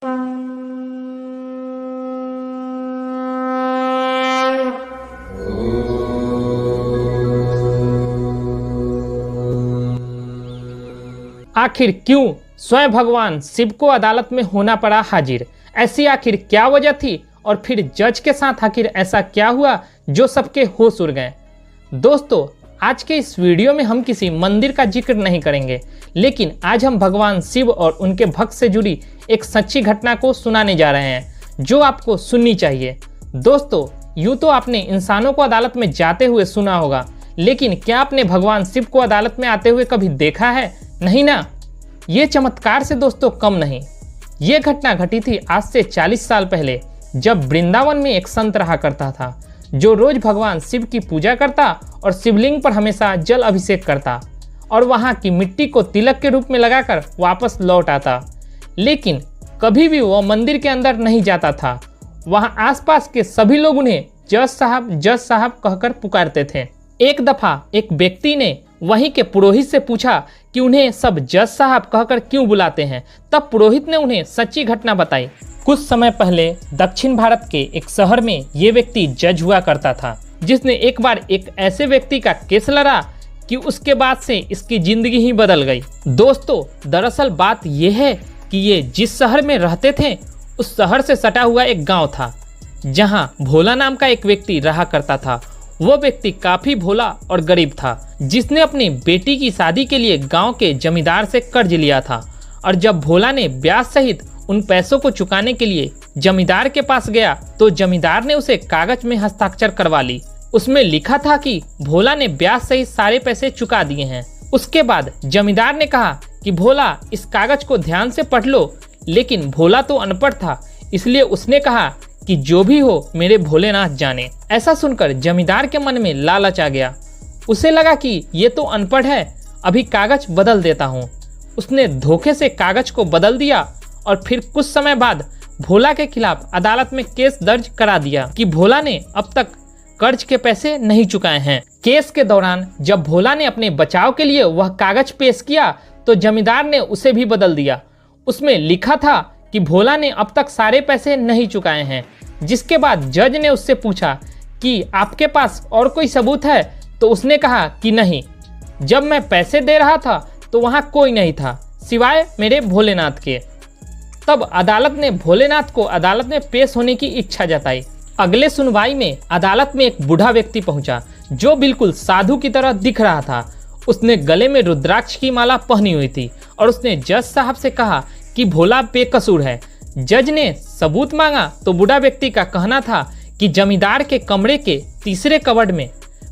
आखिर क्यों स्वयं भगवान शिव को अदालत में होना पड़ा हाजिर? ऐसी आखिर क्या वजह थी और फिर जज के साथ आखिर ऐसा क्या हुआ जो सबके होश उड़ गए? दोस्तों, आज के इस वीडियो में हम किसी मंदिर का जिक्र नहीं करेंगे, लेकिन आज हम भगवान शिव और उनके भक्त से जुड़ी एक सच्ची घटना को सुनाने जा रहे हैं जो आपको सुननी चाहिए। दोस्तों, यूं तो आपने इंसानों को अदालत में जाते हुए सुना होगा, लेकिन क्या आपने भगवान शिव को अदालत में आते हुए कभी देखा है? नहीं ना। ये चमत्कार से दोस्तों कम नहीं। ये घटना घटी थी आज से 40 साल पहले, जब वृंदावन में एक संत रहा करता था जो रोज भगवान शिव की पूजा करता और शिवलिंग पर हमेशा जल अभिषेक करता और वहां की मिट्टी को तिलक के रूप में लगाकर वापस लौट आता। लेकिन कभी भी वह मंदिर के अंदर नहीं जाता था। वहां आसपास के सभी लोग उन्हें जज साहब कहकर पुकारते थे। एक दफा एक व्यक्ति ने वहीं के पुरोहित से पूछा कि उन्हें सब जज साहब कहकर क्यों बुलाते हैं। तब पुरोहित ने उन्हें सच्ची घटना बताई। कुछ समय पहले दक्षिण भारत के एक शहर में ये व्यक्ति जज हुआ करता था, जिसने एक बार एक ऐसे व्यक्ति का केस लड़ा कि उसके बाद से इसकी जिंदगी ही बदल गई। दोस्तों, दरअसल बात यह है कि ये जिस शहर में रहते थे उस शहर से सटा हुआ एक गाँव था जहाँ भोला नाम का एक व्यक्ति रहा करता था। वो व्यक्ति काफी भोला और गरीब था, जिसने अपनी बेटी की शादी के लिए गांव के जमींदार से कर्ज लिया था। और जब भोला ने ब्याज सहित उन पैसों को चुकाने के लिए जमींदार के पास गया तो जमींदार ने उसे कागज में हस्ताक्षर करवा ली। उसमें लिखा था कि भोला ने ब्याज सहित सारे पैसे चुका दिए हैं। उसके बाद जमींदार ने कहा कि भोला, इस कागज को ध्यान से पढ़ लो। लेकिन भोला तो अनपढ़ था, इसलिए उसने कहा कि जो भी हो मेरे भोलेनाथ जाने। ऐसा सुनकर जमींदार के मन में लालच आ गया। उसे लगा कि ये तो अनपढ़ है, अभी कागज बदल देता हूँ। उसने धोखे से कागज को बदल दिया और फिर कुछ समय बाद भोला के खिलाफ अदालत में केस दर्ज करा दिया कि भोला ने अब तक कर्ज के पैसे नहीं चुकाए हैं। केस के दौरान जब भोला ने अपने बचाव के लिए वह कागज पेश किया तो जमींदार ने उसे भी बदल दिया। उसमें लिखा था कि भोला ने अब तक सारे पैसे नहीं चुकाए हैं। जिसके बाद जज ने उससे पूछा कि आपके पास और कोई सबूत है? तो उसने कहा कि नहीं, जब मैं पैसे दे रहा था तो वहां कोई नहीं था सिवाय मेरे भोलेनाथ के। तब अदालत ने भोलेनाथ को अदालत में पेश होने की इच्छा जताई। अगले सुनवाई में अदालत में एक बूढ़ा व्यक्ति पहुंचा जो बिल्कुल साधु की तरह दिख रहा था। उसने गले में रुद्राक्ष की माला पहनी हुई थी और उसने जज साहब से कहा कि भोला बेकसूर है। जज ने सबूत मांगा तो बूढ़ा व्यक्ति का कहना था कि जमींदार के कमरे के तीसरे कबर्ड में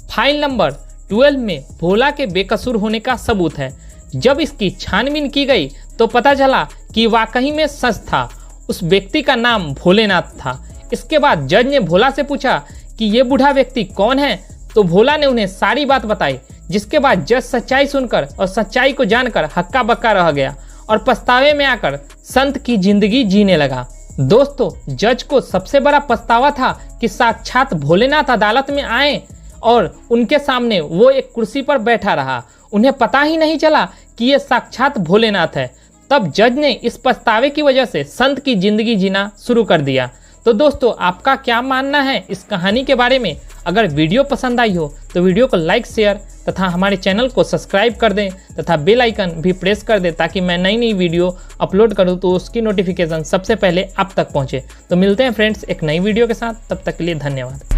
फाइल नंबर 12 में भोला के बेकसूर होने का सबूत है। जब इसकी छानबीन की गई तो पता चला कि वाकई में सच था। उस व्यक्ति का नाम भोलेनाथ था। इसके बाद जज ने भोला से पूछा कि ये बूढ़ा व्यक्ति कौन है, तो भोला ने उन्हें सारी बात बताई। जिसके बाद जज सच्चाई सुनकर और सच्चाई को जानकर हक्का बक्का रह गया और पछतावे में आकर संत की जिंदगी जीने लगा। दोस्तों, जज को सबसे बड़ा पछतावा था कि साक्षात भोलेनाथ अदालत में आए और उनके सामने वो एक कुर्सी पर बैठा रहा। उन्हें पता ही नहीं चला कि ये साक्षात भोलेनाथ है। तब जज ने इस पछतावे की वजह से संत की जिंदगी जीना शुरू कर दिया। तो दोस्तों, आपका क्या मानना है इस कहानी के बारे में? अगर वीडियो पसंद आई हो तो वीडियो को लाइक, शेयर तथा हमारे चैनल को सब्सक्राइब कर दें तथा बेल आइकन भी प्रेस कर दें ताकि मैं नई वीडियो अपलोड करूं तो उसकी नोटिफिकेशन सबसे पहले आप तक पहुंचे। तो मिलते हैं फ्रेंड्स एक नई वीडियो के साथ, तब तक के लिए धन्यवाद।